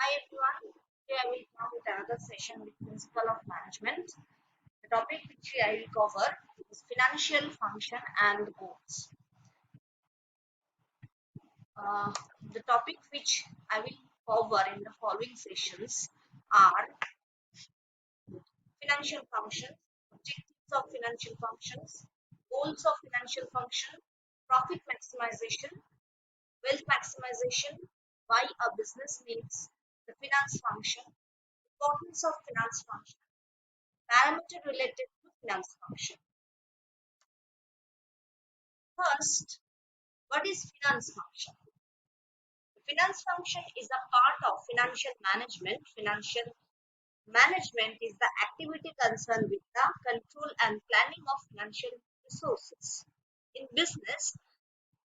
Hi everyone, today I will come with another session with Principle of Management. The topic which I will cover is financial function and goals. Uh, the topic which I will cover in the following sessions are financial functions, objectives of financial functions, goals of financial function, profit maximization, wealth maximization, why a business needs the finance function, importance of finance function, parameter related to finance function. First, what is finance function? The finance function is a part of financial management. Financial management is the activity concerned with the control and planning of financial resources. In business,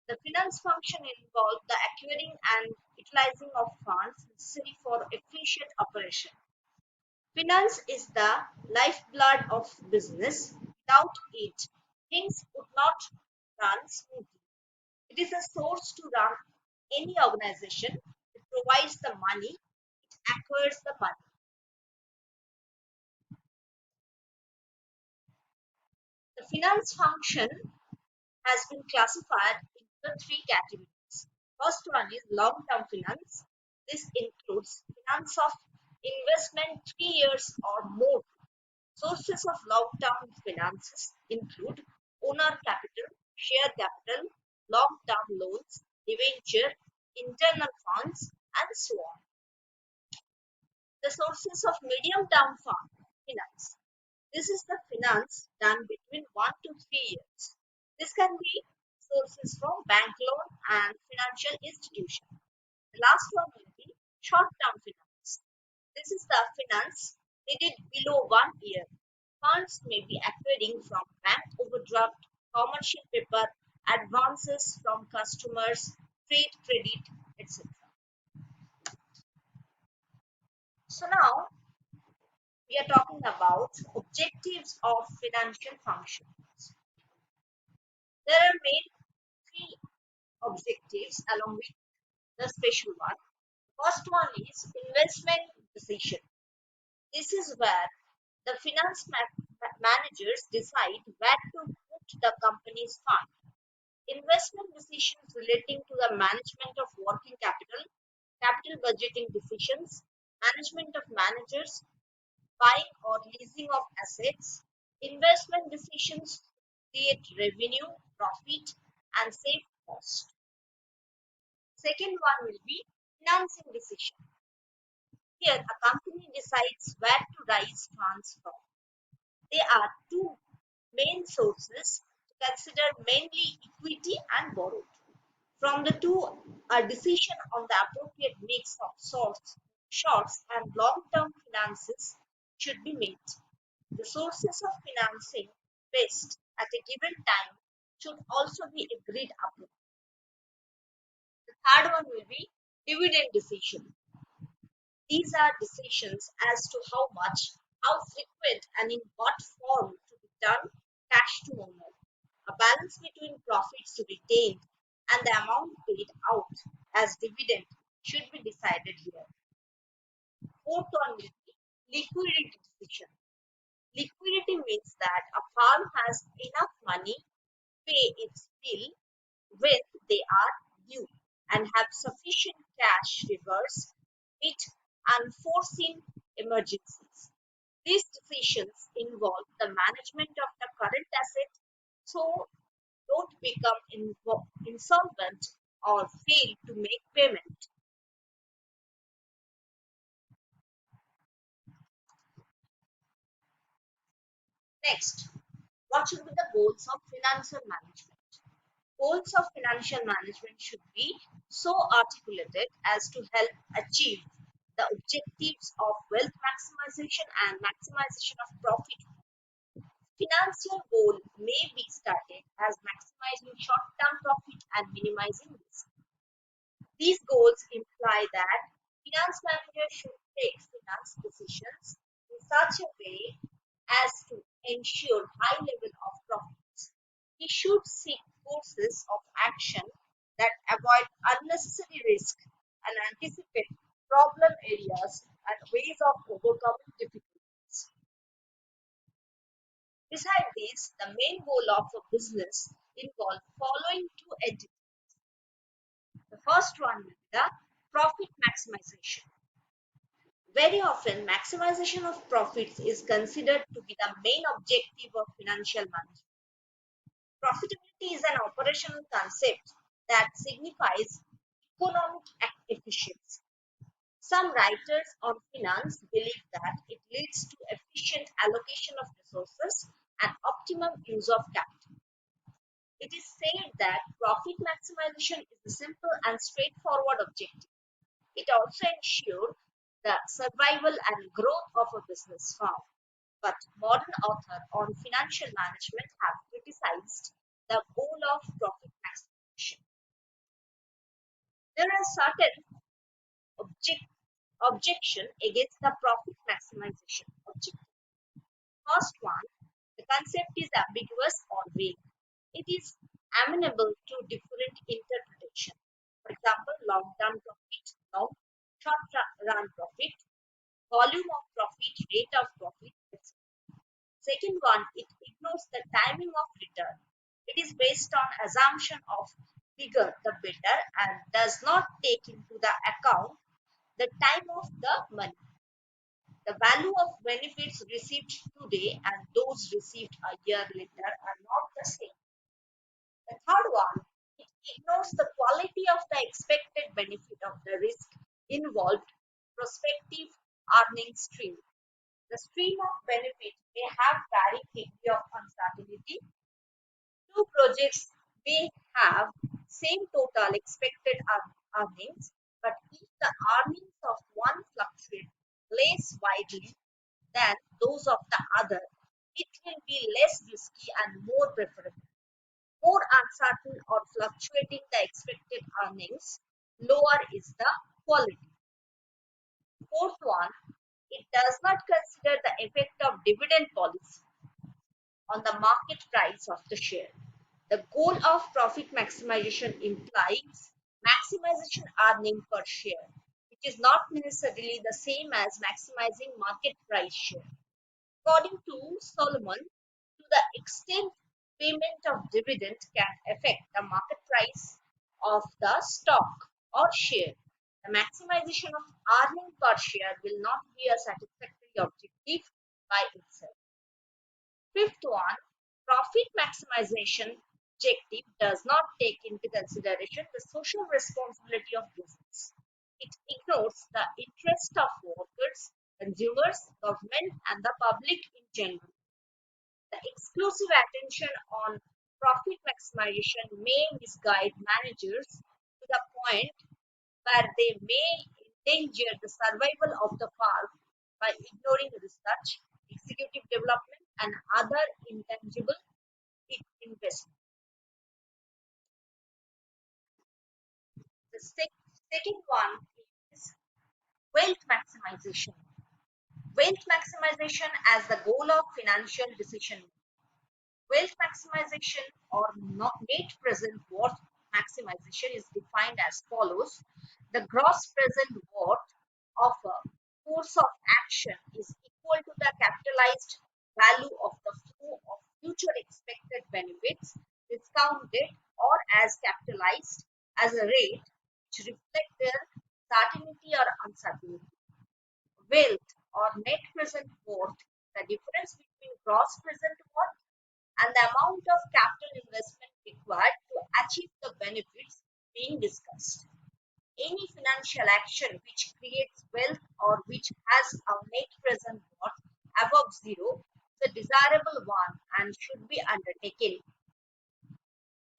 the finance function involves the acquiring and utilizing of funds necessary for efficient operation. Finance is the lifeblood of business. Without it, things would not run smoothly. It is a source to run any organization. It provides the money, it acquires the money. The finance function has been classified into three categories. First one is long-term finance. This includes finance of investment 3 years or more. Sources of long-term finances include owner capital, share capital, long-term loans, debenture, internal funds, and so on. The sources of medium-term finance. This is the finance done between 1 to 3 years. This can be sources from bank loan and financial institution. The last one will be short-term finance. This is the finance needed below 1 year. Funds may be accruing from bank overdraft, commercial paper, advances from customers, trade credit, etc. So now we are talking about objectives of financial functions. There are main three objectives along with the special one. First one is investment decision. This is where the finance managers decide where to put the company's fund. Investment decisions relating to the management of working capital, capital budgeting decisions, management of managers, buying or leasing of assets, investment decisions create revenue, profit, and save cost. Second one will be financing decision. Here, a company decides where to raise funds from. There are two main sources to consider, mainly equity and borrowed. From the two, a decision on the appropriate mix of shorts and long-term finances should be made. The sources of financing best at a given time should also be agreed upon. The third one will be dividend decision. These are decisions as to how much, how frequent, and in what form to return cash to owner. A balance between profits retained and the amount paid out as dividend should be decided here. Fourth one will be liquidity decision. Liquidity means that a firm has enough money to pay its bill when they are due and have sufficient cash reserves to meet unforeseen emergencies. These decisions involve the management of the current asset so don't become insolvent or fail to make payment. Next, what should be the goals of financial management? Goals of financial management should be so articulated as to help achieve the objectives of wealth maximization and maximization of profit. Financial goal may be started as maximizing short-term profit and minimizing risk. These goals imply that finance managers should take finance decisions in such a way as to ensure high level of profits. He should seek courses of action that avoid unnecessary risk and anticipate problem areas, and ways of overcoming difficulties. Besides this, the main goal of a business involves following two entities. The first one will be the profit maximization. Very often, maximization of profits is considered to be the main objective of financial management. Profitability is an operational concept that signifies economic efficiency. Some writers on finance believe that it leads to efficient allocation of resources and optimum use of capital. It is said that profit maximization is a simple and straightforward objective. It also ensures the survival and growth of a business firm. But modern authors on financial management have criticized the goal of profit maximization. There are certain object, objection against the profit maximization objective. First one, the concept is ambiguous or vague. It is amenable to different interpretation. For example, long-term profit, long short-run profit, volume of profit, rate of profit, etc. Second one, it ignores the timing of return. It is based on assumption of bigger the better and does not take into the account the time of the money. The value of benefits received today and those received a year later are not the same. The third one, it ignores the quality of the expected benefit of the risk involved prospective earning stream. The stream of benefit may have varying degree of uncertainty. Two projects may have same total expected earnings, but if the earnings of one fluctuate less widely than those of the other, it will be less risky and more preferable. More uncertain or fluctuating the expected earnings, lower is the quality. Fourth one, it does not consider the effect of dividend policy on the market price of the share. The goal of profit maximization implies maximization earning per share, which is not necessarily the same as maximizing market price share. According to Solomon, to the extent payment of dividend can affect the market price of the stock or share, the maximization of earning per share will not be a satisfactory objective by itself. Fifth one, profit maximization objective does not take into consideration the social responsibility of business. It ignores the interest of workers, consumers, government, and the public in general. The exclusive attention on profit maximization may misguide managers to the point where they may endanger the survival of the farm by ignoring research, executive development, and other intangible investments. The second one is wealth maximization. Wealth maximization as the goal of financial decision. Wealth maximization or net present worth maximization is defined as follows. The gross present worth of a course of action is equal to the capitalized value of the flow of future expected benefits discounted or as capitalized as a rate which reflect their certainty or uncertainty. Wealth or net present worth, the difference between gross present worth and the amount of capital investment required to achieve the benefits being discussed. Any financial action which creates wealth or which has a net present worth above zero is a desirable one and should be undertaken.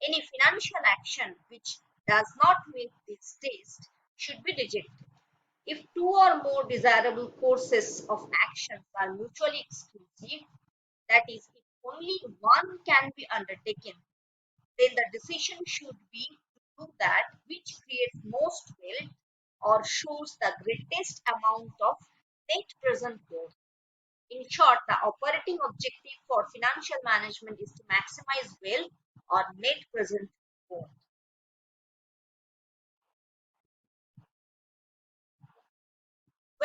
Any financial action which does not meet this test should be rejected. If two or more desirable courses of actions are mutually exclusive, that is, if only one can be undertaken, then the decision should be to do that which creates most wealth or shows the greatest amount of net present worth. In short, the operating objective for financial management is to maximize wealth or net present worth.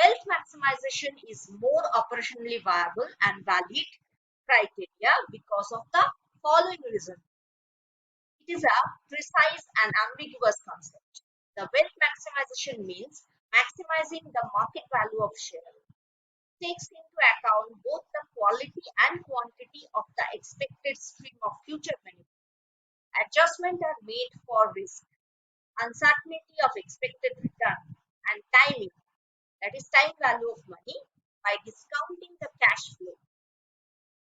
wealth maximization is more operationally viable and valid criteria because of the following reason. It is a precise and ambiguous concept. The wealth maximization means maximizing the market value of share, takes into account both the quality and quantity of the expected stream of future benefit. Adjustments are made for risk, uncertainty of expected return, and timing, that is time value of money, by discounting the cash flow.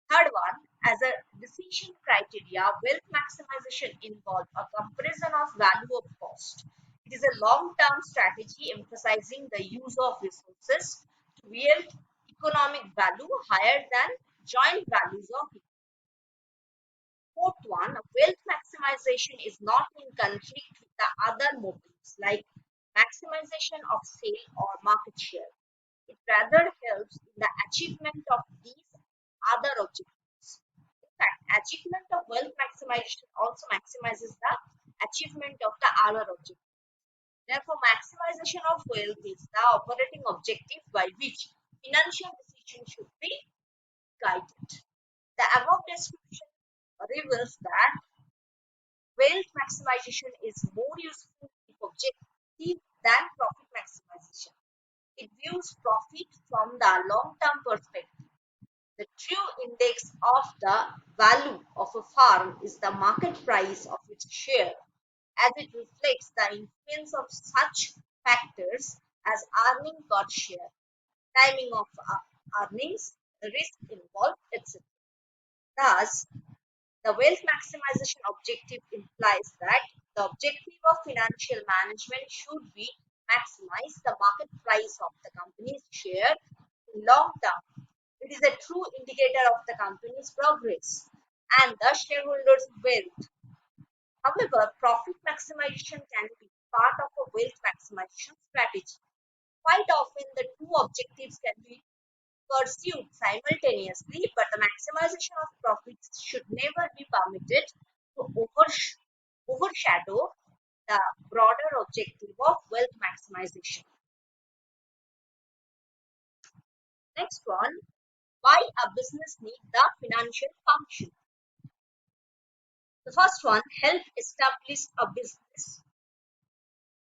Third one, as a decision criteria, wealth maximization involves a comparison of value of cost. It is a long-term strategy emphasizing the use of resources to yield economic value higher than joint values of it. Fourth one, wealth maximization is not in conflict with the other motives like maximization of sale or market share. It rather helps in the achievement of these other objectives. In fact, achievement of wealth maximization also maximizes the achievement of the other objective. Therefore, maximization of wealth is the operating objective by which financial decisions should be guided. The above description reveals that wealth maximization is more useful if objective than profit maximization. It views profit from the long-term perspective. The true index of the value of a firm is the market price of its share, as it reflects the influence of such factors as earning per share, timing of earnings, the risk involved, etc. Thus, the wealth maximization objective implies that the objective of financial management should be maximize the market price of the company's share in long term. It is a true indicator of the company's progress and the shareholders' wealth. However, profit maximization can be part of a wealth maximization strategy. Quite often, the two objectives can be pursued simultaneously, but the maximization of profits should never be permitted to overshadow the broader objective of wealth maximization. Next one, why a business needs the financial function. The first one, help establish a business.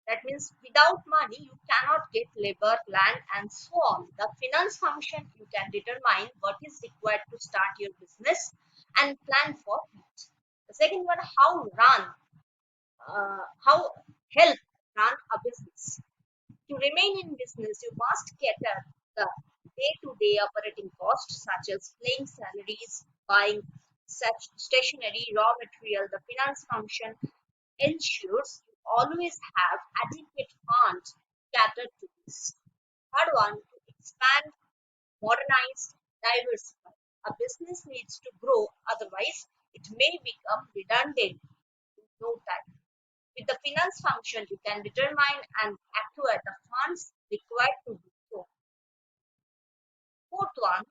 That means without money, you cannot get labor, land, and so on. The finance function, you can determine what is required to start your business and plan for it. The second one, how help run a business. To remain in business, you must cater the day-to-day operating costs such as paying salaries, buying such stationery, raw material. The finance function ensures you always have adequate funds catered to this. Third one, to expand, modernize, diversify. A business needs to grow, otherwise it may become redundant in no time. With the finance function, you can determine and acquire the funds required to do so. Fourth one,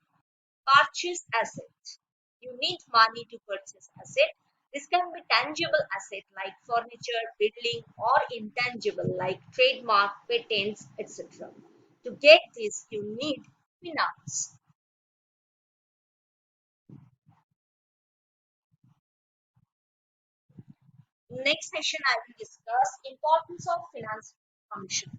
purchase assets. You need money to purchase asset. This can be tangible asset like furniture, building, or intangible like trademark, patents, etc. To get this, you need finance. In next session, I will discuss importance of finance function.